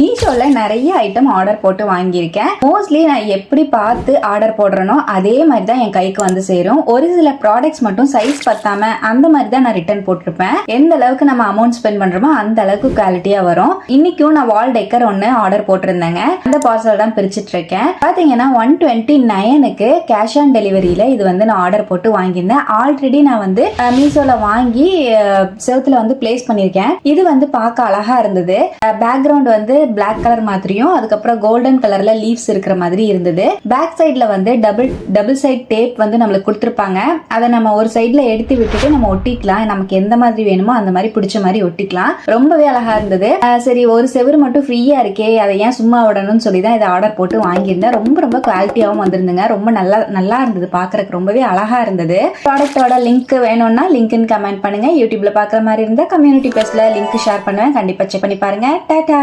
மீஷோல நிறைய item order போட்டு வாங்கியிருக்கேன். மோஸ்ட்லி நான் எப்படி பார்த்து ஆர்டர் போடுறேனோ அதே மாதிரி தான் என் கைக்கு வந்து சேரும். ஒரு சில ப்ராடக்ட்ஸ் மட்டும் சைஸ் பத்தாம அந்த மாதிரி தான் நான் ரிட்டர்ன் போட்டிருப்பேன். எந்த அளவுக்கு நம்ம அமௌண்ட் ஸ்பெண்ட் பண்றோமோ அந்த அளவுக்கு குவாலிட்டியா வரும். இன்னைக்கும் நான் வால் டெக்கர் ஒன்னு ஆர்டர் போட்டிருந்தேங்க. அந்த பார்சல் தான் பிரிச்சுட்டு இருக்கேன். பாத்தீங்கன்னா 129க்கு கேஷ் ஆன் டெலிவரியில இது வந்து நான் ஆர்டர் போட்டு வாங்கியிருந்தேன். ஆல்ரெடி நான் வந்து மீஷோல வாங்கி செவுத்துல வந்து பிளேஸ் பண்ணிருக்கேன். இது வந்து பார்க்க அழகா இருந்தது. பேக்ரவுண்ட் வந்து பிளாக் கலர் மாதிரியும் அதுக்கப்புறம் கோல்டன் கலர்ல லீவ்ஸ் இருக்கிற மாதிரி இருந்தது. பேக் சைட்ல வந்து டபுள் சைட் டேப் வந்து நம்மளுக்கு கொடுத்துருப்பாங்க. அதை நம்ம ஒரு சைட்ல எடுத்து விட்டுட்டு நம்ம ஒட்டிக்கலாம். நமக்கு எந்த மாதிரி வேணுமோ அந்த மாதிரி பிடிச்ச மாதிரி ஒட்டிக்கலாம். ரொம்பவே அழகா இருந்தது. சரி, ஒரு செவரு மட்டும் ஃப்ரீயா இருக்கே, அதை ஏன் சும்மா விடணும்னு சொல்லி தான் இதை ஆர்டர் போட்டு வாங்கியிருந்தேன். ரொம்ப குவாலிட்டியாவும் வந்திருந்துங்க. ரொம்ப நல்லா இருந்தது, பாக்குறதுக்கு ரொம்பவே அழகா இருந்தது. ப்ராடக்டோட லிங்க் வேணும்னா லிங்க்னு கமெண்ட் பண்ணுங்க. யூடியூப்ல பாக்குற மாதிரி இருந்தா கம்யூனிட்டி பேஜ்ல லிங்க் ஷேர் பண்ணுவேன். கண்டிப்பா செக் பண்ணி பாருங்க. டாடா.